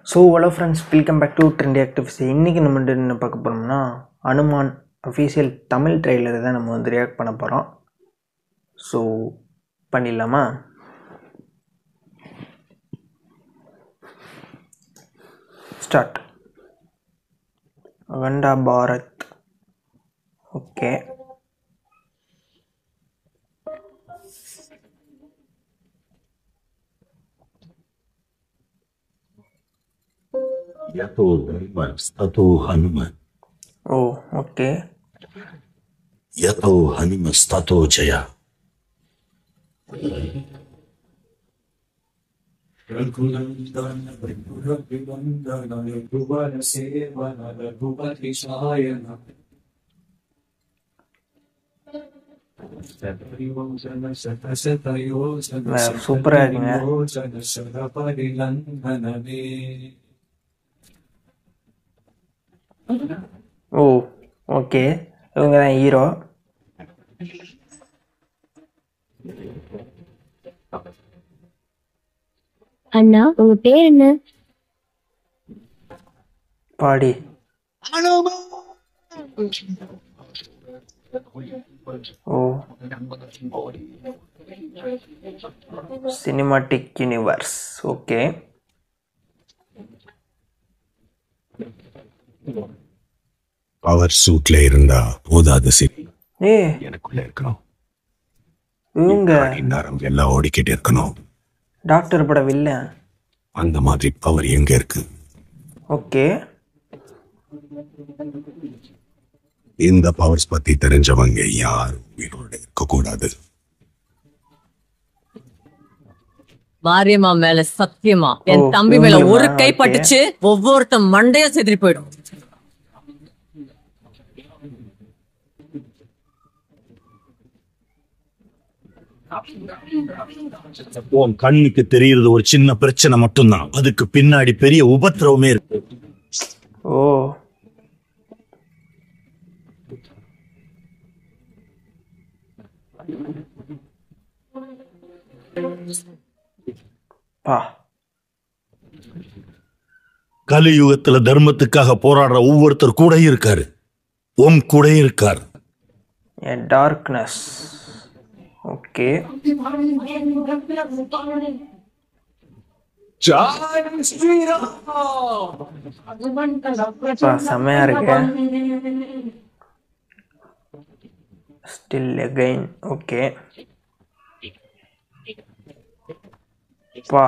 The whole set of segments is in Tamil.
So hello friends, welcome back to trendy actives. இன்றைக்கி நம்ம என்ன பார்க்க போகிறோம்னா, அனுமான் அஃபீஷியல் தமிழ் ட்ரெய்லர் தான் நம்ம வந்து ரியாக்ட் பண்ண போகிறோம். ஸோ பண்ணிடலாமா? Start. Akhanda Bharat. Okay, Yato Hanuman, Stato Hanuman. Oh, okay. Yato Hanuman, Stato Jaya. சூப்பராக இருக்குங்க. ஓ ஓகே, இவங்க தான் ஹீரோ. அண்ணா, உங்க பேர் என்ன? பாடி. ஓ, சினிமாட்டிக் யூனிவர்ஸ். ஓகே, பவர் சூட்ல இருந்தா போதாது சிட்டி, ஏ எனக்குள்ள இருக்கணும். இவங்க நேரம் எல்லாம் ஓடிக்கிட்டு இருக்கணும். டாக்டர் படம் வில்லன். அந்த மாதிரி பவர் எங்க இருக்கு? ஓகே, இந்த பவர்ஸ் பத்தி தெரிஞ்சவங்க யாரும் உயிரோட இருக்க கூடாது. மாரியம்மா மேல சத்தியமா என் தம்பி மேல ஒரு கை பட்டுச்சு, ஒவ்வொருத்த மண்டைய செதறி போயிடும். உன் கண்ணுக்கு தெரியுறது ஒரு சின்ன பிரச்சனை மட்டும்தான், அதுக்கு பின்னாடி பெரிய உபத்திரவமே இருக்கு. ஓ பா, கலியுகத்துல தர்மத்துக்காக போராடுற ஒவ்வொருத்தர் கூட இருக்காரு, உன் கூட இருக்காரு. டார்க்னஸ். ஓகே, செம்மையா இருக்கு. Still again. ஓகே பா.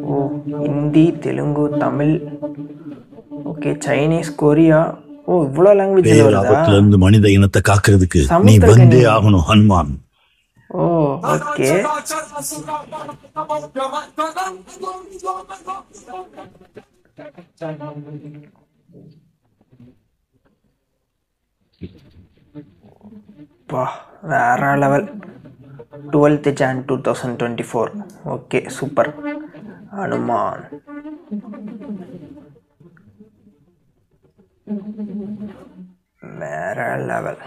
ஓ, Hindi, Telugu, Tamil, okay, Chinese, Korea. ஓ, இவ்வளோ லாங்குவேஜ் வருதா? இருந்து மனித இனத்தை காக்கிறதுக்கு நீ வந்தே ஆகணும் ஹனுமான். ஓ ஓகே, பா வேற level. 12th Jan 2024. Okay, super. Hanuman வேற லெவல்.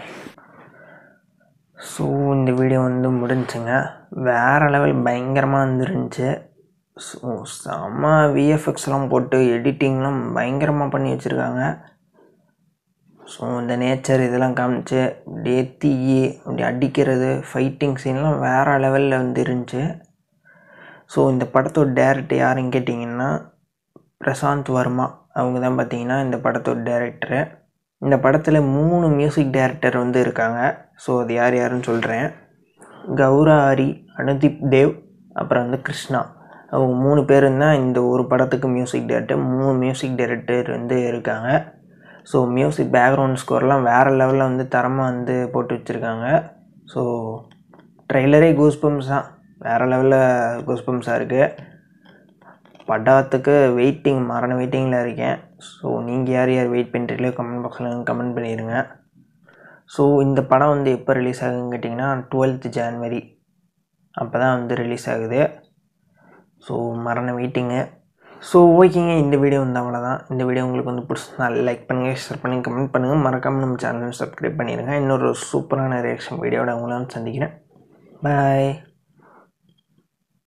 ஸோ இந்த வீடியோ வந்து முடிஞ்சுங்க. வேறு லெவல் பயங்கரமாக வந்துருந்துச்சு. ஸோ செம்ம விஎஃப்எக்ஸ்லாம் போட்டு எடிட்டிங்லாம் பயங்கரமாக பண்ணி வச்சுருக்காங்க. ஸோ இந்த நேச்சர் இதெல்லாம் காமிச்சு அப்படியே தீ அப்படி அடிக்கிறது, ஃபைட்டிங் சீன்லாம் வேறு லெவலில் வந்து இருந்துச்சு. ஸோ இந்த படத்தோட டேரக்டர் யாருன்னு கேட்டிங்கன்னா பிரசாந்த் வர்மா. அவங்க தான் பார்த்திங்கன்னா இந்த படத்தோட டேரக்டரு. இந்த படத்தில் 3 மியூசிக் டைரக்டர் வந்து இருக்காங்க. ஸோ அது யார் யாருன்னு சொல்கிறேன். கௌரா ஹரி, அனுதீப் தேவ், அப்புறம் வந்து கிருஷ்ணா. அவங்க 3 பேரும் தான் இந்த ஒரு படத்துக்கு மியூசிக் டைரக்டர். 3 மியூசிக் டைரக்டர் வந்து இருக்காங்க. ஸோ மியூசிக் பேக்ரவுண்ட் ஸ்கோர்லாம் வேறு லெவலில் வந்து தரமாக வந்து போட்டு வச்சுருக்காங்க. ஸோ ட்ரெய்லரே கூஸ்பம்ஸ் தான், வேறு லெவலில் கூஸ்பம்ஸாக இருக்குது. படத்துக்கு வெயிட்டிங், மரண வெயிட்டிங்கில் இருக்கேன். ஸோ நீங்கள் யார் யார் வெயிட் பண்ணுறீங்களோ கமெண்ட் பாக்ஸில் கமெண்ட் பண்ணிடுங்க. ஸோ இந்த படம் வந்து எப்போ ரிலீஸ் ஆகுதுன்னு கேட்டிங்கன்னா 12th January அப்போ தான் வந்து ரிலீஸ் ஆகுது. ஸோ மரண வெயிட்டிங்கு. ஸோ ஓகேங்க, இந்த வீடியோ வந்து அவ்வளோதான். இந்த வீடியோ உங்களுக்கு வந்து பிடிச்சிருந்தா லைக் பண்ணுங்கள், ஷேர் பண்ணுங்கள், கமெண்ட் பண்ணுங்கள். மறக்காமல் நம்ம சேனலை சப்ஸ்கிரைப் பண்ணிடுங்க. இன்னொரு சூப்பரான ரியாக்ஷன் வீடியோட உங்களால் சந்திக்கிறேன். பாய்.